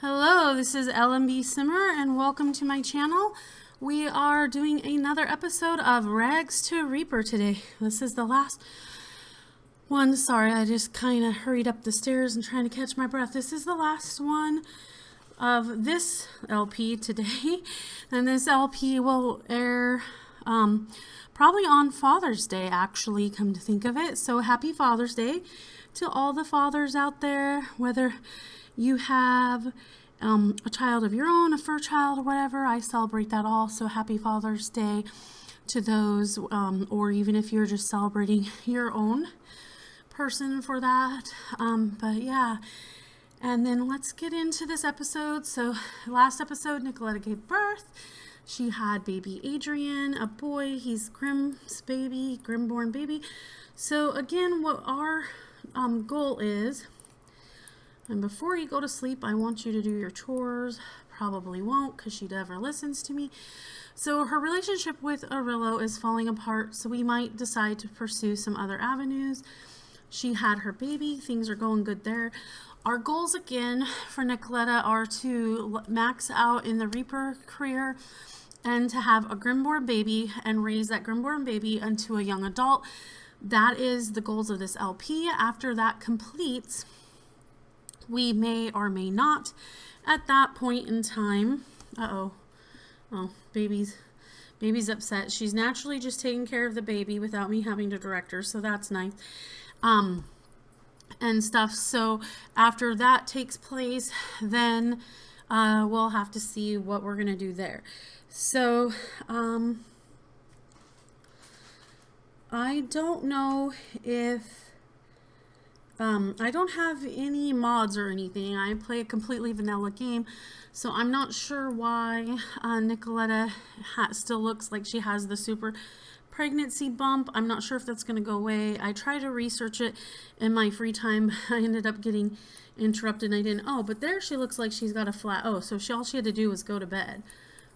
Hello, this is LMB Simmer and welcome to my channel. We are doing another episode of Rags to Reaper today. This is the last one. Sorry, I just kind of hurried up the stairs and trying to catch my breath. This is the last one of this LP today, and this LP will air probably on Father's Day, actually, come to think of it. So happy Father's Day to all the fathers out there, whether you have a child of your own, a fur child, or whatever. I celebrate that all. So happy Father's Day to those, or even if you're just celebrating your own person for that. But yeah, and then let's get into this episode. So last episode, Nicoleta gave birth. She had baby Adrian, a boy. He's Grimm's baby, Grimm-born baby. So again, what our goal is, and before you go to sleep, I want you to do your chores. Probably won't, because she never listens to me. So her relationship with Arillo is falling apart, so we might decide to pursue some other avenues. She had her baby. Things are going good there. Our goals, again, for Nicoleta are to max out in the Reaper career and to have a Grimm-born baby and raise that Grimm-born baby into a young adult. That is the goals of this LP. After that completes, we may or may not, at that point in time, oh, baby's upset. She's naturally just taking care of the baby without me having to direct her, so that's nice, and stuff. So after that takes place, then we'll have to see what we're gonna do there. So I don't know if I don't have any mods or anything. I play a completely vanilla game, so I'm not sure why Nicoleta still looks like she has the super pregnancy bump. I'm not sure if that's going to go away. I tried to research it in my free time. I ended up getting interrupted and I didn't. Oh, but there she looks like she's got a flat. Oh, so all she had to do was go to bed,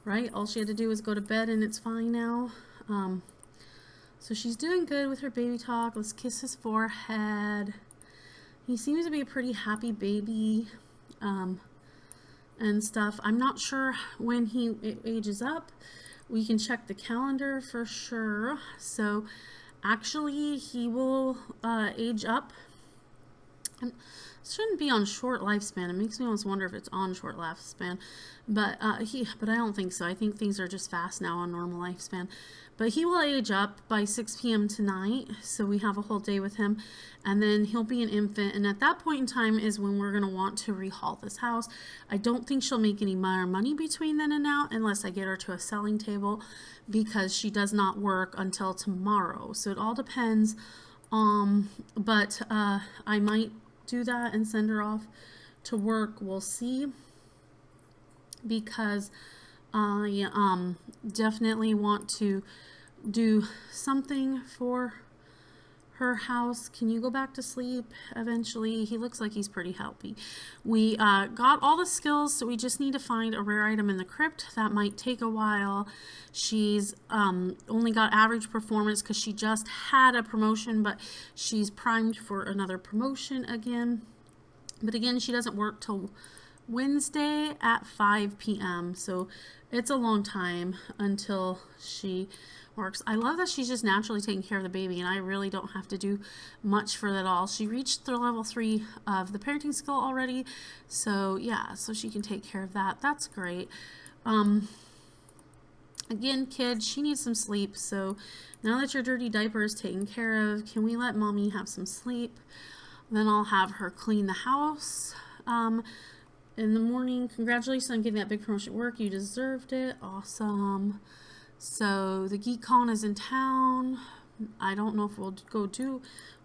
right? All she had to do was go to bed and it's fine now. So she's doing good with her baby talk. Let's kiss his forehead. He seems to be a pretty happy baby, and stuff. I'm not sure when he ages up. We can check the calendar for sure. So actually he will age up. Shouldn't be on short lifespan. It makes me almost wonder if it's on short lifespan, but I don't think so. I think things are just fast now on normal lifespan. But he will age up by 6 p.m. tonight, so we have a whole day with him, and then he'll be an infant, and at that point in time is when we're going to want to rehaul this house. I don't think she'll make any more money between then and now, unless I get her to a selling table, because she does not work until tomorrow. So it all depends, but I might do that and send her off to work. We'll see, because I definitely want to do something for her house. Can you go back to sleep eventually? He looks like he's pretty healthy. We got all the skills, so we just need to find a rare item in the crypt. That might take a while. She's only got average performance because she just had a promotion, but she's primed for another promotion again. But again, she doesn't work till Wednesday at 5 p.m. So it's a long time until she works. I love that she's just naturally taking care of the baby, and I really don't have to do much for that at all. She reached the level 3 of the parenting skill already, so yeah, so she can take care of that. That's great. Again, kids, she needs some sleep, so now that your dirty diaper is taken care of, can we let mommy have some sleep? Then I'll have her clean the house in the morning. Congratulations on getting that big promotion at work. You deserved it. Awesome. So the GeekCon is in town. I don't know if we'll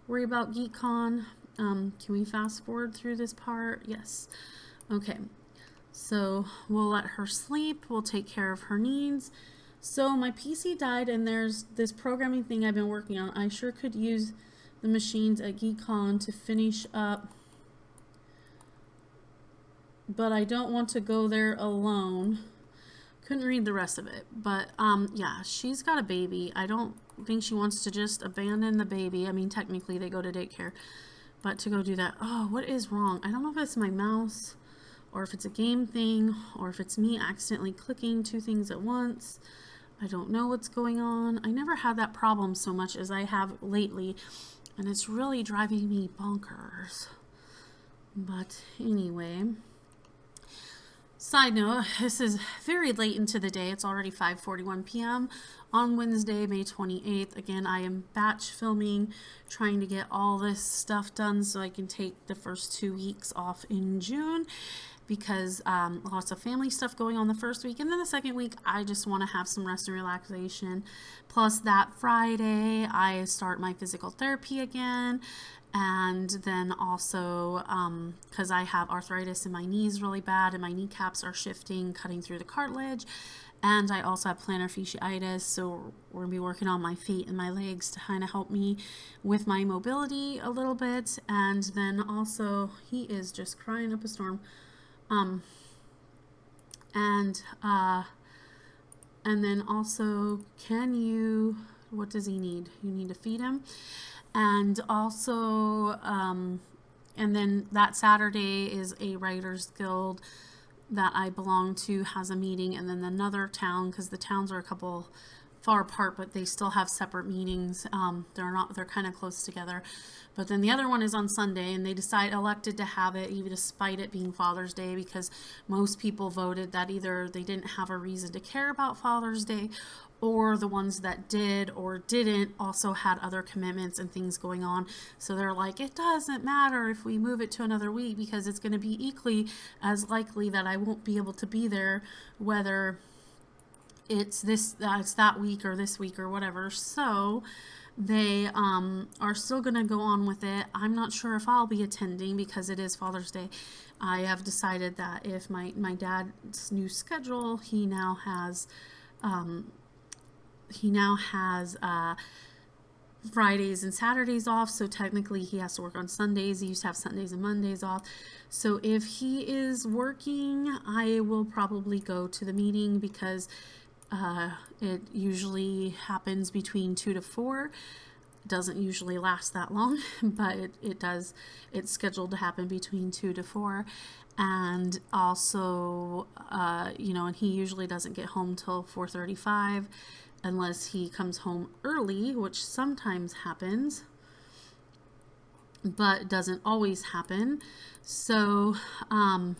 worry about GeekCon. Can we fast forward through this part? Yes. Okay. So we'll let her sleep. We'll take care of her needs. So my PC died, and there's this programming thing I've been working on. I sure could use the machines at GeekCon to finish up, but I don't want to go there alone. Couldn't read the rest of it, but yeah, she's got a baby. I don't think she wants to just abandon the baby. I mean, technically they go to daycare, but to go do that, oh, what is wrong? I don't know if it's my mouse or if it's a game thing, or if it's me accidentally clicking two things at once. I don't know what's going on. I never had that problem so much as I have lately, and it's really driving me bonkers. But anyway, side note, this is very late into the day. It's already 5:41 p.m. on Wednesday, May 28th. Again, I am batch filming, trying to get all this stuff done so I can take the first 2 weeks off in June, because lots of family stuff going on the first week, and then the second week I just want to have some rest and relaxation. Plus that Friday I start my physical therapy again, and then also because I have arthritis in my knees really bad, and my kneecaps are shifting, cutting through the cartilage, and I also have plantar fasciitis, so we're going to be working on my feet and my legs to kind of help me with my mobility a little bit. And then also, he is just crying up a storm. And then also, what does he need? You need to feed him. And also, and then that Saturday is a Writers Guild that I belong to has a meeting, and then another town, because the towns are a couple far apart, but they still have separate meetings. They're kind of close together. But then the other one is on Sunday, and they elected to have it even despite it being Father's Day, because most people voted that either they didn't have a reason to care about Father's Day, or the ones that did or didn't also had other commitments and things going on. So they're like, it doesn't matter if we move it to another week, because it's going to be equally as likely that I won't be able to be there, whether it's that week or this week or whatever. So they are still going to go on with it. I'm not sure if I'll be attending because it is Father's Day. I have decided that if my dad's new schedule, he now has Fridays and Saturdays off, so technically he has to work on Sundays. He used to have Sundays and Mondays off. So if he is working, I will probably go to the meeting, because it usually happens between 2 to 4. It doesn't usually last that long, but it does. It's scheduled to happen between 2 to 4. And also, and he usually doesn't get home till 4:35 unless he comes home early, which sometimes happens, but doesn't always happen. So, oh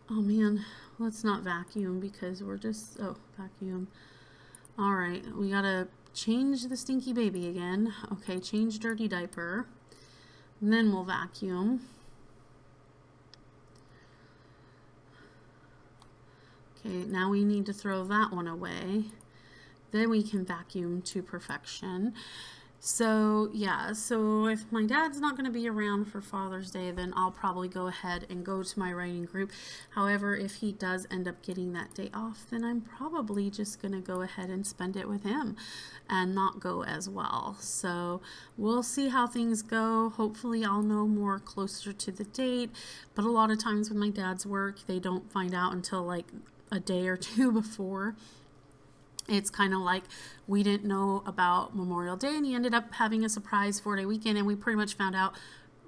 man, let's not vacuum, because we're just, vacuum. All right, we gotta change the stinky baby again. Okay, change dirty diaper, and then we'll vacuum. Okay, now we need to throw that one away. Then we can vacuum to perfection. So yeah, so if my dad's not going to be around for Father's Day, then I'll probably go ahead and go to my writing group. However, if he does end up getting that day off, then I'm probably just going to go ahead and spend it with him and not go as well. So we'll see how things go. Hopefully I'll know more closer to the date, but a lot of times with my dad's work, they don't find out until like a day or two before. It's kind of like we didn't know about Memorial Day, and he ended up having a surprise 4-day weekend, and we pretty much found out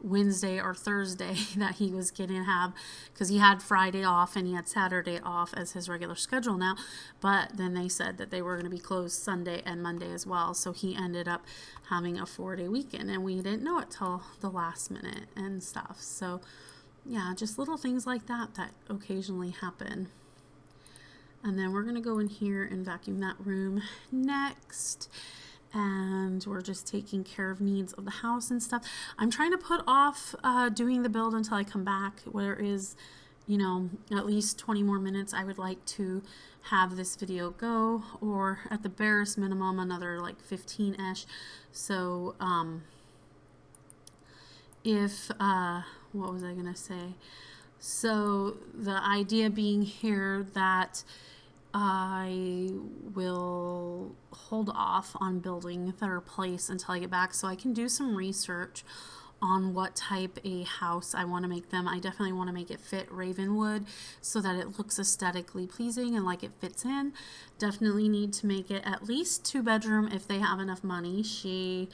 Wednesday or Thursday that he was going to have, because he had Friday off and he had Saturday off as his regular schedule now, but then they said that they were going to be closed Sunday and Monday as well, so he ended up having a 4-day weekend, and we didn't know it till the last minute and stuff. So yeah, just little things like that occasionally happen. And then we're going to go in here and vacuum that room next. And we're just taking care of needs of the house and stuff. I'm trying to put off doing the build until I come back, where is, at least 20 more minutes. I would like to have this video go, or at the barest minimum, another like 15-ish. So, what was I going to say? So the idea being here that I will hold off on building their place until I get back, so I can do some research on what type a house I want to make them. I definitely want to make it fit Ravenwood so that it looks aesthetically pleasing and like it fits in. Definitely need to make it at least 2-bedroom if they have enough money. She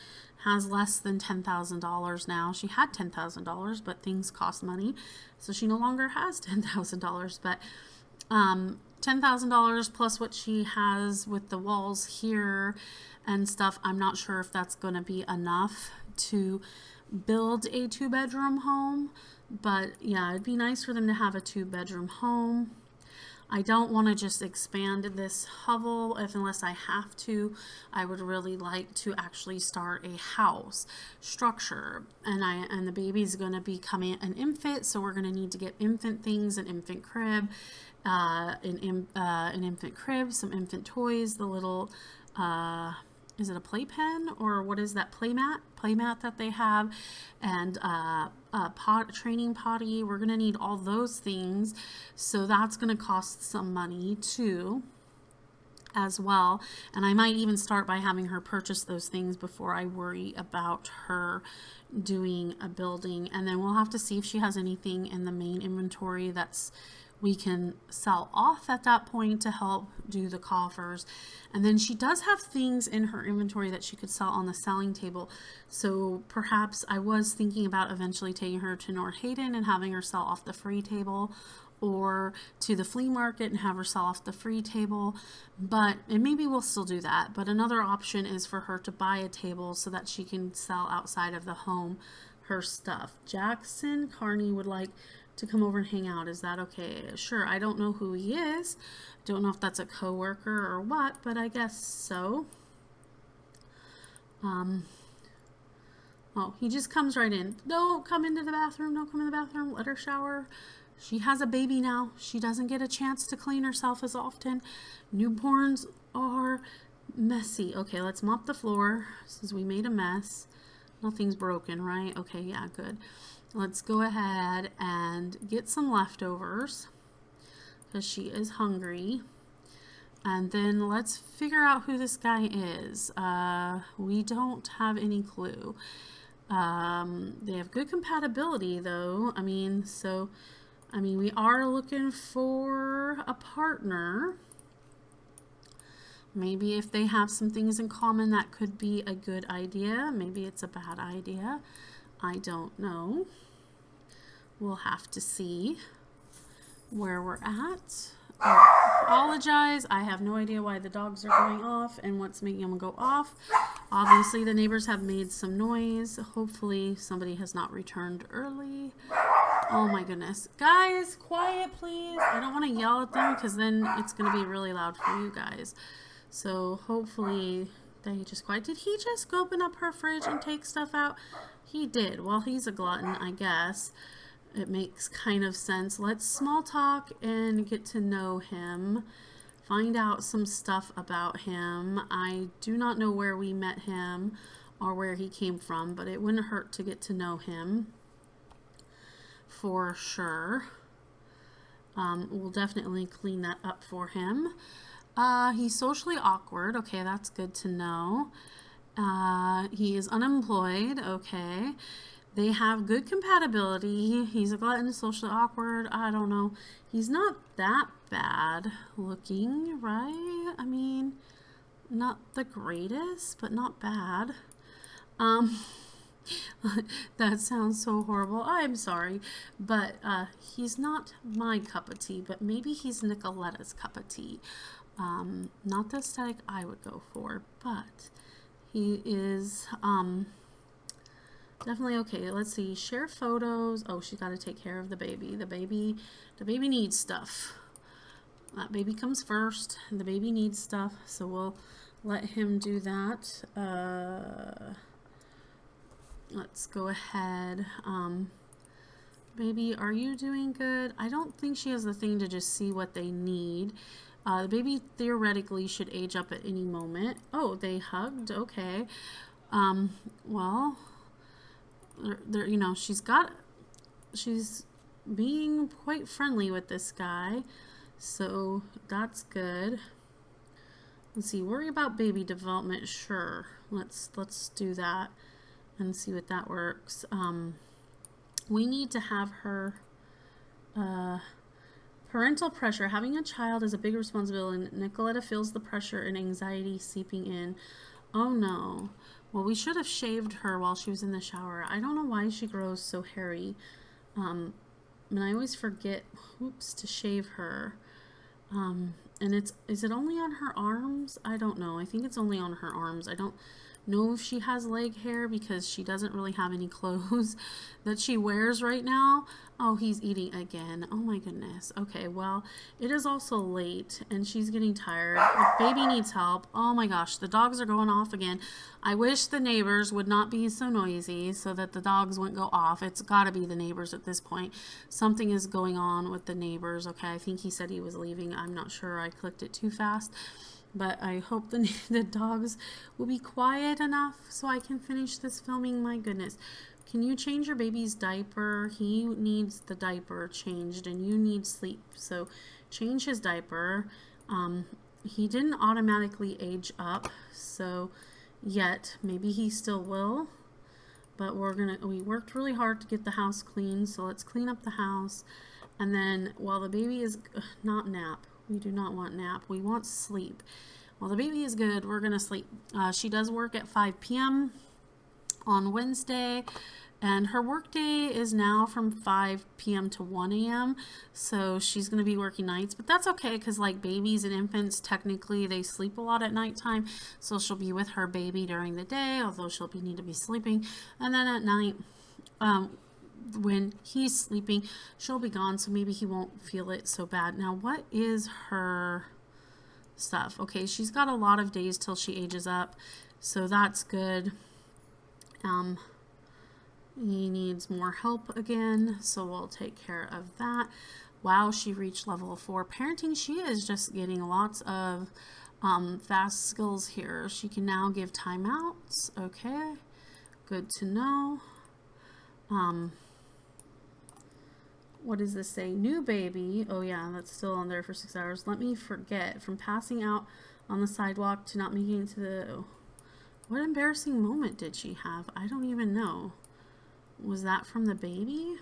has less than $10,000 now. She had $10,000, but things cost money, so she no longer has $10,000. But $10,000 plus what she has with the walls here and stuff, I'm not sure if that's going to be enough to build a 2-bedroom home. But yeah, it'd be nice for them to have a 2-bedroom home. I don't want to just expand this hovel unless I have to. I would really like to actually start a house structure, and the baby's going to be coming an infant, so we're going to need to get infant things, an infant crib, an infant crib, some infant toys, the little is it a playpen or what is that, playmat that they have, and a training potty. We're gonna need all those things, so that's gonna cost some money too as well. And I might even start by having her purchase those things before I worry about her doing a building. And then we'll have to see if she has anything in the main inventory that's we can sell off at that point to help do the coffers. And then she does have things in her inventory that she could sell on the selling table. So perhaps I was thinking about eventually taking her to North Hayden and having her sell off the free table, or to the flea market and have her sell off the free table. And maybe we'll still do that. But another option is for her to buy a table so that she can sell outside of the home her stuff. Jackson Carney would like to come over and hang out. Is that okay? Sure. I don't know who he is. Don't know if that's a coworker or what, but I guess so. Oh, he just comes right in. Don't come into the bathroom. Don't come in the bathroom. Let her shower. She has a baby now. She doesn't get a chance to clean herself as often. Newborns are messy. Okay, let's mop the floor since we made a mess. Nothing's broken, right? Okay, yeah, good. Let's go ahead and get some leftovers because she is hungry. And then let's figure out who this guy is. We don't have any clue. They have good compatibility though. I mean, we are looking for a partner. Maybe if they have some things in common, that could be a good idea. Maybe it's a bad idea. I don't know. We'll have to see where we're at. I apologize. I have no idea why the dogs are going off and what's making them go off. Obviously, the neighbors have made some noise. Hopefully, somebody has not returned early. Oh my goodness. Guys, quiet please. I don't want to yell at them because then it's going to be really loud for you guys. So hopefully they just quiet. Did he just go open up her fridge and take stuff out? He did. Well, he's a glutton, I guess. It makes kind of sense. Let's small talk and get to know him. Find out some stuff about him. I do not know where we met him or where he came from, but it wouldn't hurt to get to know him for sure. We'll definitely clean that up for him. He's socially awkward. Okay, that's good to know. He is unemployed. Okay. They have good compatibility. He's a glutton, socially awkward. I don't know. He's not that bad looking, right? I mean, not the greatest, but not bad. That sounds so horrible. I'm sorry. But he's not my cup of tea, but maybe he's Nicoleta's cup of tea. Not the aesthetic I would go for, but he is definitely okay. Let's see. Share photos. Oh, she's got to take care of the baby. The baby needs stuff. That baby comes first. The baby needs stuff, so we'll let him do that. Let's go ahead. Baby, are you doing good? I don't think she has the thing to just see what they need. The baby theoretically should age up at any moment. Oh, they hugged. Okay. Well, you know, she's being quite friendly with this guy, so that's good. Let's see. Worry about baby development. Sure. Let's do that. and see what that works. We need to have her, parental pressure. Having a child is a big responsibility. Nicoleta feels the pressure and anxiety seeping in. Oh no. Well, we should have shaved her while she was in the shower. I don't know why she grows so hairy. And I always forget, oops, to shave her. And is it only on her arms? I don't know. I think it's only on her arms. I don't know if she has leg hair because she doesn't really have any clothes that she wears right now. Oh, he's eating again. Oh my goodness. Okay, well, it is also late and she's getting tired. The baby needs help. Oh my gosh, the dogs are going off again. I wish the neighbors would not be so noisy so that the dogs wouldn't go off. It's got to be the neighbors at this point. Something is going on with the neighbors. Okay, I think he said he was leaving. I'm not sure. I clicked it too fast. But I hope the dogs will be quiet enough so I can finish this filming. My goodness. Can you change your baby's diaper? He needs the diaper changed and you need sleep. So change his diaper. He didn't automatically age up. So yet, maybe he still will. But we worked really hard to get the house clean. So let's clean up the house. And then while the baby is not nap. We do not want nap. We want sleep. Well, the baby is good. We're going to sleep. She does work at 5 p.m. on Wednesday. And her work day is now from 5 p.m. to 1 a.m. So she's going to be working nights. But that's okay because like babies and infants, technically they sleep a lot at nighttime. So she'll be with her baby during the day, although she'll need to be sleeping. And then at night, when he's sleeping, she'll be gone, so maybe he won't feel it so bad. Now, what is her stuff? Okay, she's got a lot of days till she ages up, so that's good. He needs more help again, so we'll take care of that. Wow, she reached level 4 parenting. She is just getting lots of fast skills here. She can now give timeouts. Okay, good to know. What does this say? New baby. Oh yeah, that's still on there for 6 hours. Let me forget. From passing out on the sidewalk to not making it to the... Oh. What embarrassing moment did she have? I don't even know. Was that from the baby?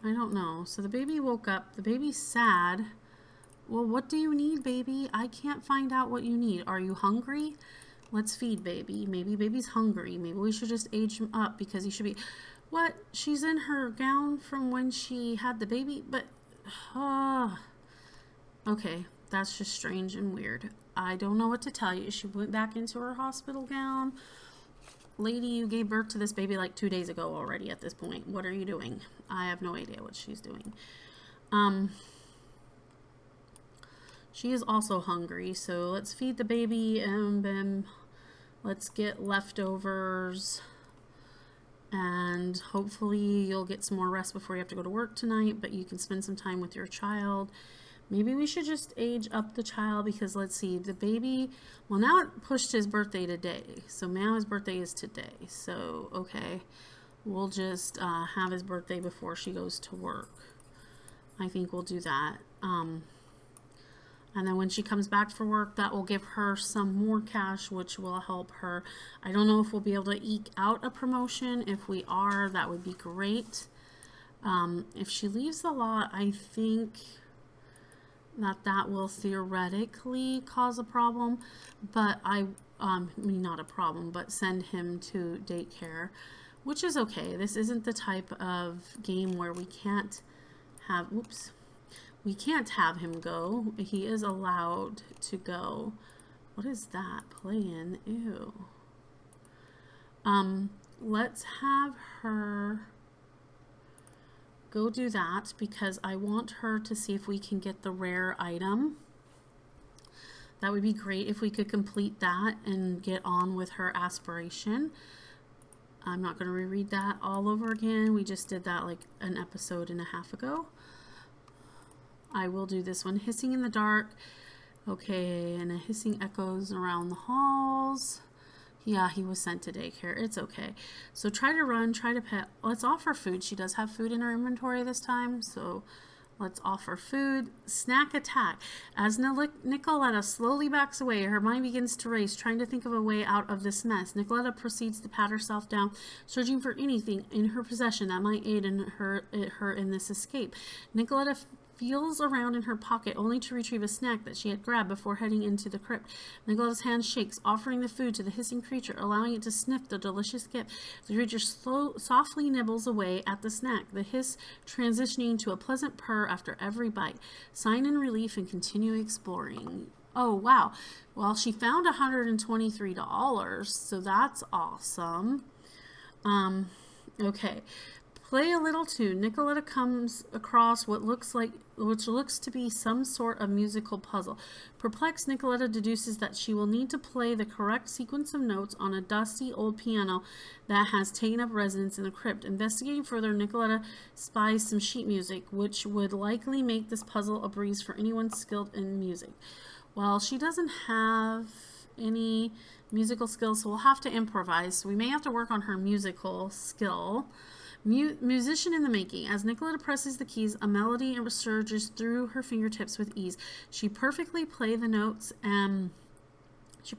I don't know. So the baby woke up. The baby's sad. Well, what do you need, baby? I can't find out what you need. Are you hungry? Let's feed baby. Maybe baby's hungry. Maybe we should just age him up because he should be... What? She's in her gown from when she had the baby? But, okay, that's just strange and weird. I don't know what to tell you. She went back into her hospital gown. Lady, you gave birth to this baby like 2 days ago already at this point. What are you doing? I have no idea what she's doing. She is also hungry, so let's feed the baby and then let's get leftovers. And hopefully you'll get some more rest before you have to go to work tonight, but you can spend some time with your child. Maybe we should just age up the child because let's see, the baby, well now it pushed his birthday today. So now his birthday is today. So, okay, we'll just have his birthday before she goes to work. I think we'll do that. And then when she comes back for work, that will give her some more cash, which will help her. I don't know if we'll be able to eke out a promotion. If we are, that would be great. If she leaves the lot, I think that will theoretically cause a problem. But I mean, not a problem, but send him to daycare, which is okay. This isn't the type of game where we can't have, oops. We can't have him go. He is allowed to go. What is that? Playing? Ew. Let's have her go do that because I want her to see if we can get the rare item. That would be great if we could complete that and get on with her aspiration. I'm not going to reread that all over again. We just did that like an episode and a half ago. I will do this one. Hissing in the dark. Okay, and a hissing echoes around the halls. Yeah, he was sent to daycare. It's okay. So try to run, try to pet. Let's offer food. She does have food in her inventory this time. So Let's offer food. Snack attack. As Nicoleta slowly backs away, her mind begins to race, trying to think of a way out of this mess. Nicoleta proceeds to pat herself down, searching for anything in her possession that might aid in her in this escape. Nicoleta feels around in her pocket only to retrieve a snack that she had grabbed before heading into the crypt. Nicoleta's hand shakes, offering the food to the hissing creature, allowing it to sniff the delicious gift. The creature softly nibbles away at the snack, the hiss transitioning to a pleasant purr after every bite. Sign in relief and continue exploring. Oh, wow. Well, she found $123, so that's awesome. Okay. Play a little tune. Nicoleta comes across which looks to be some sort of musical puzzle. Perplexed, Nicoleta deduces that she will need to play the correct sequence of notes on a dusty old piano that has taken up residence in the crypt. Investigating further, Nicoleta spies some sheet music, which would likely make this puzzle a breeze for anyone skilled in music. Well, she doesn't have any musical skills, so we'll have to improvise. So we may have to work on her musical skill. Musician in the making. As Nicoleta presses the keys, a melody surges through her fingertips with ease. She perfectly play the notes and it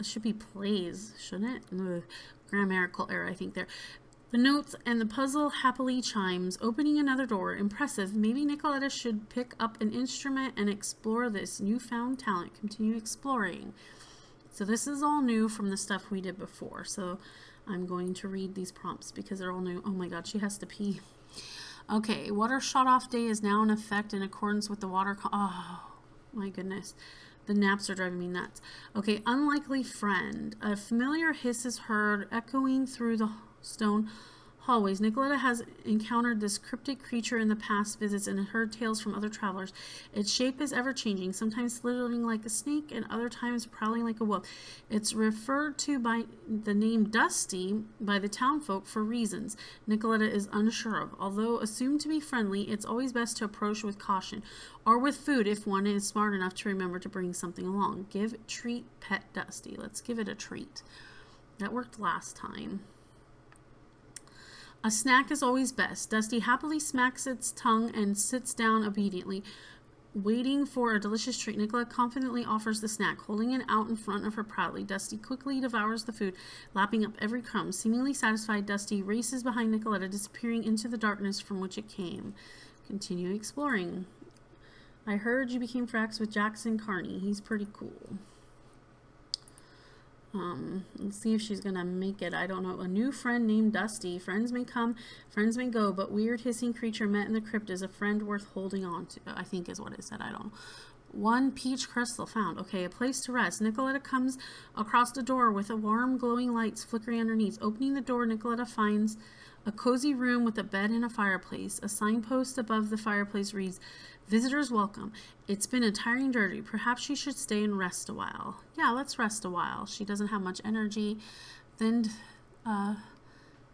should be plays, shouldn't it? Ugh, grammatical error, I think there. The notes and the puzzle happily chimes, opening another door. Impressive. Maybe Nicoleta should pick up an instrument and explore this newfound talent. Continue exploring. So this is all new from the stuff we did before. So I'm going to read these prompts because they're all new. Oh my God, she has to pee. Okay, water shut-off day is now in effect in accordance with the water. Oh my goodness. The naps are driving me nuts. Okay, unlikely friend. A familiar hiss is heard echoing through the stone hallways. Nicoleta has encountered this cryptic creature in the past visits and heard tales from other travelers. Its shape is ever-changing, sometimes slithering like a snake and other times prowling like a wolf. It's referred to by the name Dusty by the townfolk for reasons Nicoleta is unsure of. Although assumed to be friendly, it's always best to approach with caution, or with food if one is smart enough to remember to bring something along. Give treat pet Dusty. Let's give it a treat. That worked last time. A snack is always best. Dusty happily smacks its tongue and sits down obediently, waiting for a delicious treat. Nicoleta confidently offers the snack, holding it out in front of her proudly. Dusty quickly devours the food, lapping up every crumb. Seemingly satisfied, Dusty races behind Nicoleta, disappearing into the darkness from which it came. Continue exploring. I heard you became friends with Jackson Carney. He's pretty cool. Let's see if she's gonna make it. I don't know. A new friend named Dusty. Friends may come, friends may go, but weird hissing creature met in the crypt is a friend worth holding on to, I think is what it said. I don't know. One peach crystal found. Okay, a place to rest. Nicoleta comes across the door with a warm glowing lights flickering underneath. Opening the door, Nicoleta finds a cozy room with a bed and a fireplace. A signpost above the fireplace reads, "Visitors welcome. It's been a tiring journey. Perhaps she should stay and rest a while." Yeah, let's rest a while. She doesn't have much energy. Then,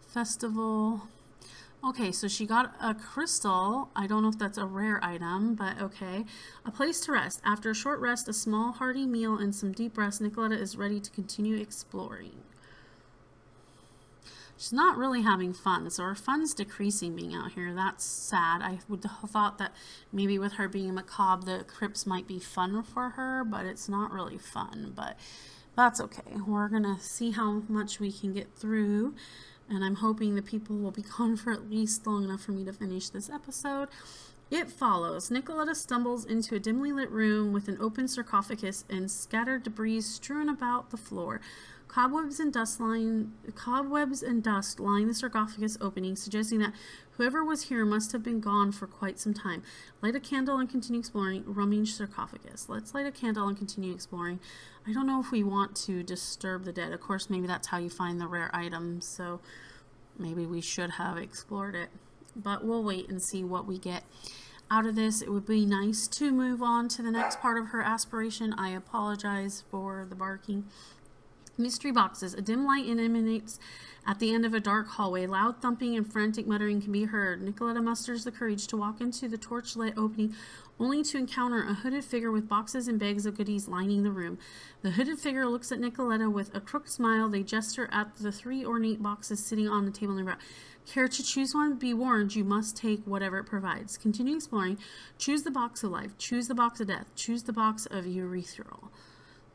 festival. Okay, so she got a crystal. I don't know if that's a rare item, but okay. A place to rest. After a short rest, a small hearty meal, and some deep rest, Nicoleta is ready to continue exploring. She's not really having fun, so her fun's decreasing being out here. That's sad. I would have thought that maybe with her being macabre, the crypts might be fun for her, but it's not really fun. But that's okay. We're going to see how much we can get through, and I'm hoping the people will be gone for at least long enough for me to finish this episode. It follows. Nicoleta stumbles into a dimly lit room with an open sarcophagus and scattered debris strewn about the floor. Cobwebs and dust line the sarcophagus opening, suggesting that whoever was here must have been gone for quite some time. Light a candle and continue exploring. Rummage sarcophagus. Let's light a candle and continue exploring. I don't know if we want to disturb the dead. Of course, maybe that's how you find the rare items, so maybe we should have explored it. But we'll wait and see what we get out of this. It would be nice to move on to the next part of her aspiration. I apologize for the barking. Mystery boxes. A dim light emanates at the end of a dark hallway. Loud thumping and frantic muttering can be heard. Nicoleta musters the courage to walk into the torch-lit opening, only to encounter a hooded figure with boxes and bags of goodies lining the room. The hooded figure looks at Nicoleta with a crooked smile. They gesture at the 3 ornate boxes sitting on the table nearby. Care to choose one? Be warned, you must take whatever it provides. Continue exploring. Choose the box of life. Choose the box of death. Choose the box of urethral.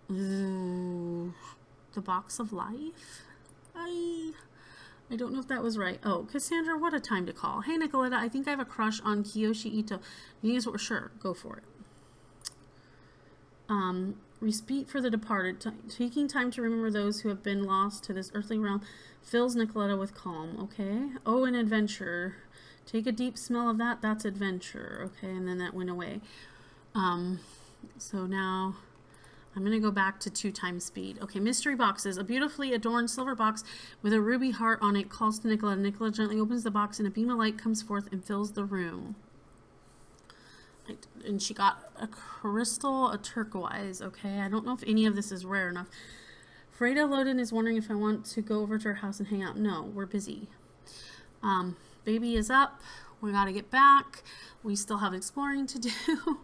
Ooh. The box of life? I don't know if that was right. Oh, Cassandra, what a time to call. Hey, Nicoleta, I think I have a crush on Kiyoshi Ito. You guys were sure. Go for it. Respite for the departed. Taking time to remember those who have been lost to this earthly realm fills Nicoleta with calm. Okay. Oh, an adventure. Take a deep smell of that. That's adventure. Okay, and then that went away. So now I'm going to go back to 2 times speed. Okay, mystery boxes. A beautifully adorned silver box with a ruby heart on it calls to Nicoleta. Nicoleta gently opens the box and a beam of light comes forth and fills the room. And she got a crystal, a turquoise. Okay, I don't know if any of this is rare enough. Freda Loden is wondering if I want to go over to her house and hang out. No, we're busy. Baby is up. We got to get back. We still have exploring to do.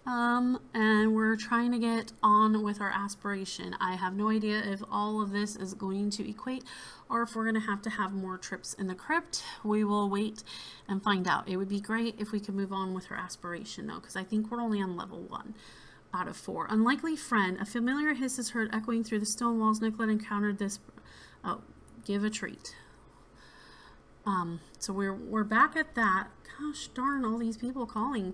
And we're trying to get on with our aspiration. I have no idea if all of this is going to equate or if we're going to have more trips in the crypt. We will wait and find out. It would be great if we could move on with her aspiration though, because I think we're only on level 1 out of 4. Unlikely friend. A familiar hiss is heard echoing through the stone walls. Nicoleta encountered this. Oh, give a treat. So we're back at that. Gosh darn, all these people calling.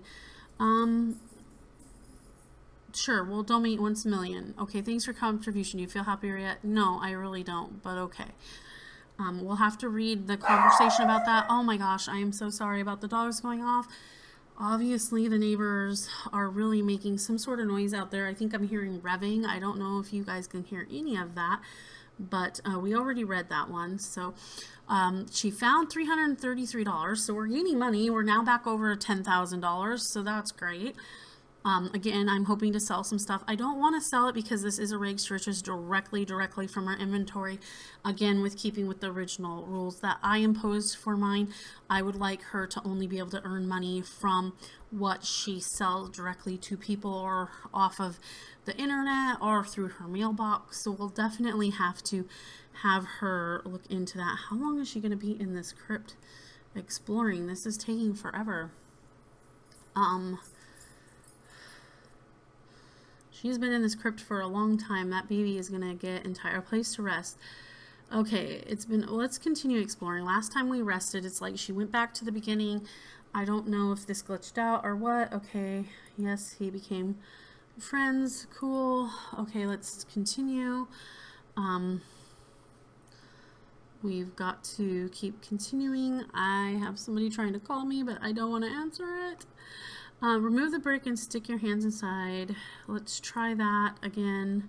Sure, we'll donate once a million. Okay, thanks for contribution. You feel happier yet? No, I really don't, but okay. We'll have to read the conversation about that. Oh my gosh, I am so sorry about the dogs going off. Obviously, the neighbors are really making some sort of noise out there. I think I'm hearing revving. I don't know if you guys can hear any of that, but we already read that one. So she found $333, so we're gaining money. We're now back over $10,000, so that's great. Again, I'm hoping to sell some stuff. I don't want to sell it because this is a rags to riches directly from our inventory. Again, with keeping with the original rules that I imposed for mine, I would like her to only be able to earn money from what she sells directly to people or off of the internet or through her mailbox. So we'll definitely have to have her look into that. How long is she going to be in this crypt exploring? This is taking forever. She's been in this crypt for a long time. That baby is going to get entire place to rest. Okay, let's continue exploring. Last time we rested, it's like she went back to the beginning. I don't know if this glitched out or what. Okay, yes, he became friends. Cool. Okay, let's continue. We've got to keep continuing. I have somebody trying to call me, but I don't want to answer it. Remove the brick and stick your hands inside. Let's try that again.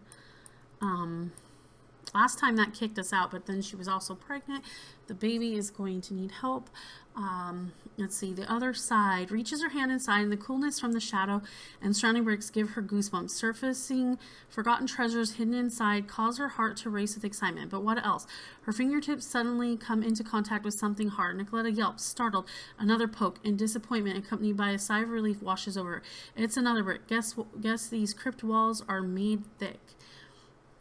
Last time that kicked us out, but then she was also pregnant. The baby is going to need help. Let's see, the other side. Reaches her hand inside, and the coolness from the shadow and surrounding bricks give her goosebumps. Surfacing forgotten treasures hidden inside cause her heart to race with excitement. But what else? Her fingertips suddenly come into contact with something hard. Nicoleta yelps, startled. Another poke, and disappointment accompanied by a sigh of relief washes over her. It's another brick. Guess these crypt walls are made thick.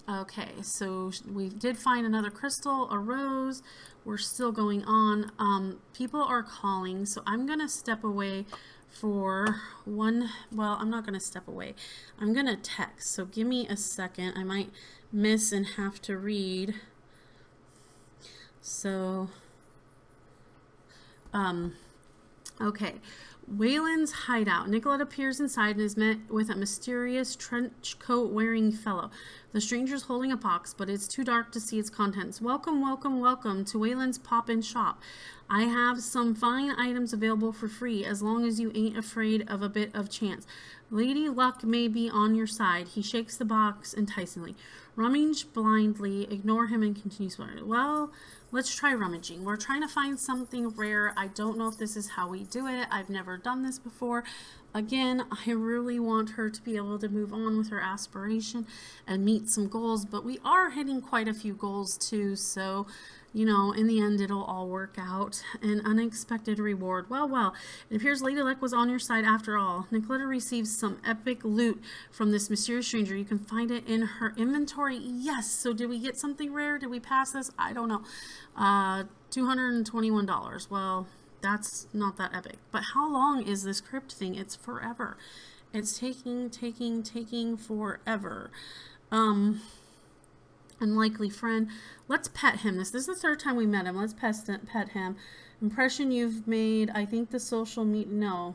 Okay, so we did find another crystal, a rose. We're still going on. People are calling, so I'm going to step away for one. Well, I'm not going to step away. I'm going to text, so give me a second. I might miss and have to read. So, okay. Wayland's hideout. Nicoleta appears inside and is met with a mysterious trench coat wearing fellow. The stranger's holding a box, but it's too dark to see its contents. Welcome, welcome, welcome to Wayland's Pop-In Shop. I have some fine items available for free as long as you ain't afraid of a bit of chance. Lady Luck may be on your side. He shakes the box enticingly. Rummage blindly, ignore him and continue swearing. Well, Let's try rummaging. We're trying to find something rare. I don't know if this is how we do it. I've never done this before. Again, I really want her to be able to move on with her aspiration and meet some goals, but we are hitting quite a few goals too, so you know, in the end, it'll all work out. An unexpected reward. Well, it appears Lady Luck was on your side after all. Nicoleta receives some epic loot from this mysterious stranger. You can find it in her inventory. Yes, so did we get something rare? Did we pass this? I don't know. $221. Well, that's not that epic. But how long is this crypt thing? It's forever. It's taking forever. Unlikely friend. Let's pet him. This is the third time we met him. Let's pet him. Impression you've made. I think the social media. No.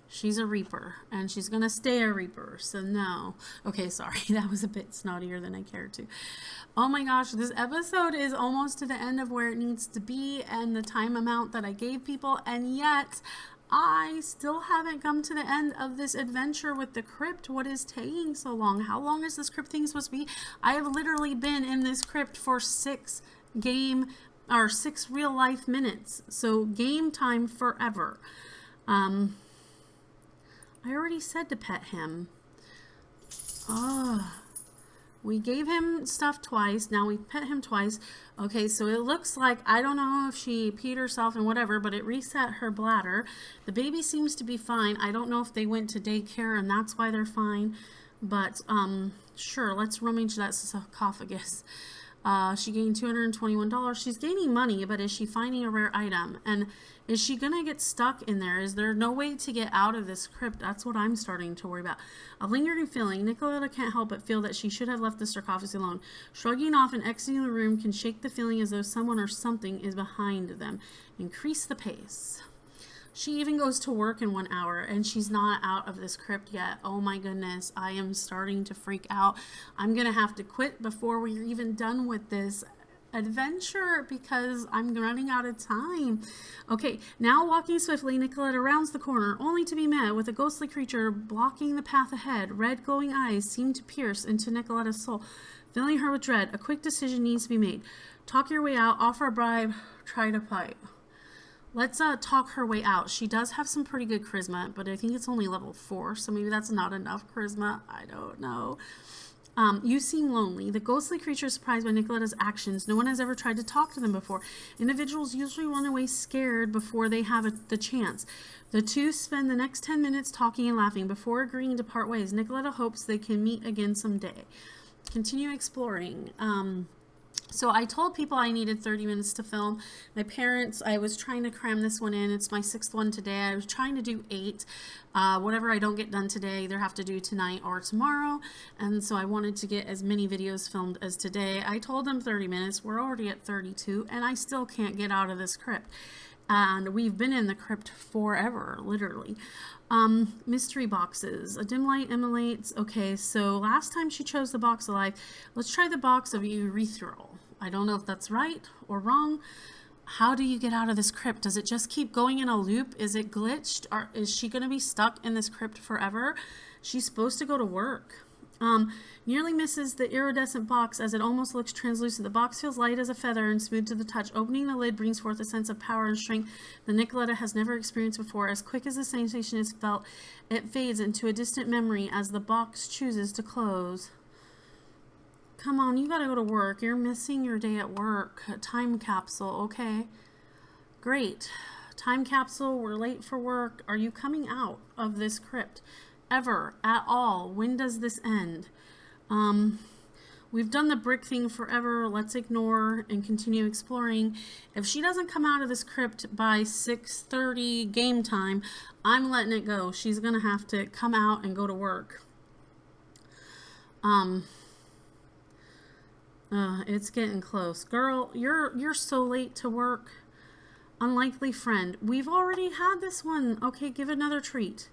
She's a Reaper. And she's going to stay a Reaper. So no. Okay, sorry. That was a bit snottier than I cared to. Oh my gosh. This episode is almost to the end of where it needs to be. And the time amount that I gave people. And yet, I still haven't come to the end of this adventure with the crypt. What is taking so long? How long is this crypt thing supposed to be? I have literally been in this crypt for 6 real life minutes. So game time forever. I already said to pet him. We gave him stuff twice. Now we pet him twice. Okay, so it looks like, I don't know if she peed herself and whatever, but it reset her bladder. The baby seems to be fine. I don't know if they went to daycare and that's why they're fine. But, sure, let's rummage that sarcophagus. She gained $221. She's gaining money, but is she finding a rare item? And is she going to get stuck in there? Is there no way to get out of this crypt? That's what I'm starting to worry about. A lingering feeling. Nicoleta can't help but feel that she should have left the sarcophagus alone. Shrugging off and exiting the room can shake the feeling as though someone or something is behind them. Increase the pace. She even goes to work in 1 hour and she's not out of this crypt yet. Oh my goodness, I am starting to freak out. I'm going to have to quit before we're even done with this adventure because I'm running out of time. Okay, now walking swiftly, Nicoleta rounds the corner only to be met with a ghostly creature blocking the path ahead. Red glowing eyes seem to pierce into Nicoleta's soul, filling her with dread. A quick decision needs to be made. Talk your way out, offer a bribe, try to fight. Let's talk her way out. She does have some pretty good charisma, but I think it's only level 4, so maybe that's not enough charisma. I don't know. You seem lonely. The ghostly creature is surprised by Nicoleta's actions. No one has ever tried to talk to them before. Individuals usually run away scared before they have the chance. The two spend the next 10 minutes talking and laughing before agreeing to part ways. Nicoleta hopes they can meet again someday. Continue exploring. So I told people I needed 30 minutes to film. My parents, I was trying to cram this one in. It's my 6th one today. I was trying to do 8. Whatever I don't get done today, either have to do tonight or tomorrow. And so I wanted to get as many videos filmed as today. I told them 30 minutes. We're already at 32 and I still can't get out of this crypt. And we've been in the crypt forever, literally. Mystery boxes. A dim light emanates. Okay, so last time she chose the box of life. Let's try the box of urethral. I don't know if that's right or wrong. How do you get out of this crypt? Does it just keep going in a loop? Is it glitched? Or is she going to be stuck in this crypt forever? She's supposed to go to work. Nearly misses the iridescent box as it almost looks translucent. The box feels light as a feather and smooth to the touch. Opening the lid brings forth a sense of power and strength that Nicoleta has never experienced before. As quick as the sensation is felt, it fades into a distant memory as the box chooses to close. Come on, you gotta go to work. You're missing your day at work. A time capsule, okay. Great. Time capsule, we're late for work. Are you coming out of this crypt? Ever, at all? When does this end? We've done the brick thing forever. Let's ignore and continue exploring. If she doesn't come out of this crypt by 6:30 game time, I'm letting it go. She's gonna have to come out and go to work. It's getting close. Girl, you're so late to work. Unlikely friend. We've already had this one. Okay, give another treat.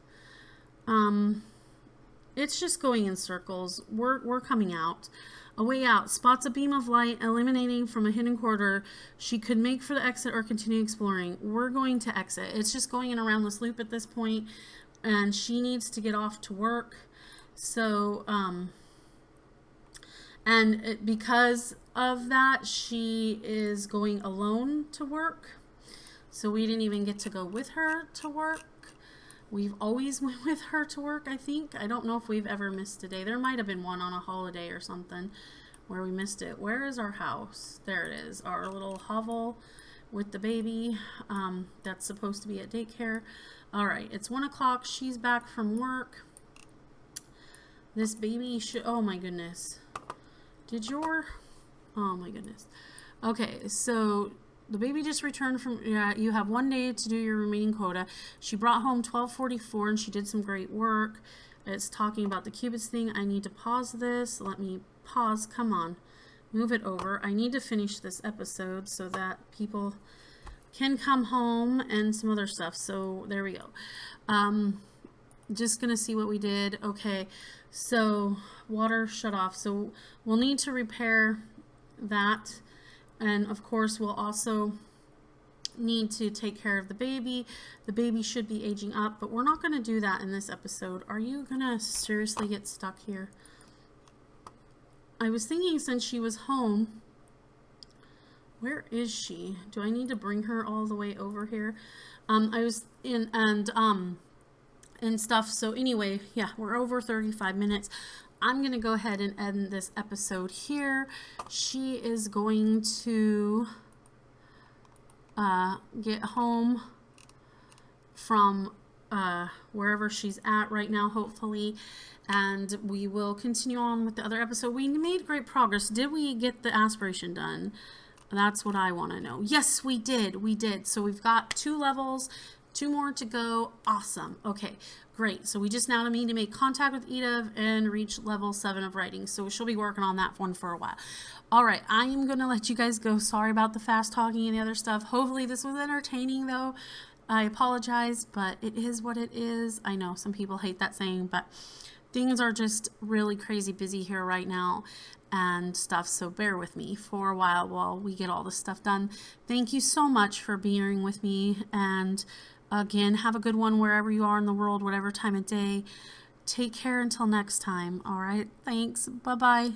It's just going in circles. We're coming out. A way out. Spots a beam of light emanating from a hidden corridor. She could make for the exit or continue exploring. We're going to exit. It's just going in around this loop at this point, and she needs to get off to work. So, And because of that, she is going alone to work. So we didn't even get to go with her to work. We've always went with her to work, I think. I don't know if we've ever missed a day. There might have been one on a holiday or something where we missed it. Where is our house? There it is. Our little hovel with the baby that's supposed to be at daycare. All right, it's 1 o'clock. She's back from work. This baby should, oh my goodness. Oh my goodness. Okay, so the baby just returned from, you have 1 day to do your remaining quota. She brought home 1244 and she did some great work. It's talking about the qubits thing. I need to pause this. Let me pause. Come on. Move it over. I need to finish this episode so that people can come home and some other stuff. So there we go. Just going to see what we did. Okay. So water shut off. So we'll need to repair that. And of course, we'll also need to take care of the baby. The baby should be aging up, but we're not going to do that in this episode. Are you going to seriously get stuck here? I was thinking since she was home, where is she? Do I need to bring her all the way over here? I was in, and stuff. So anyway, yeah, we're over 35 minutes. I'm going to go ahead and end this episode here. She is going to get home from wherever she's at right now, hopefully. And we will continue on with the other episode. We made great progress. Did we get the aspiration done? That's what I want to know. Yes, we did. We did. So we've got 2 levels. 2 more to go. Awesome. Okay, great. So we just now need to make contact with Edith and reach level 7 of writing. So she'll be working on that one for a while. All right, I am going to let you guys go. Sorry about the fast talking and the other stuff. Hopefully this was entertaining though. I apologize, but it is what it is. I know some people hate that saying, but things are just really crazy busy here right now and stuff, so bear with me for a while we get all this stuff done. Thank you so much for being with me, and again, have a good one wherever you are in the world, whatever time of day. Take care until next time. All right, thanks. Bye-bye.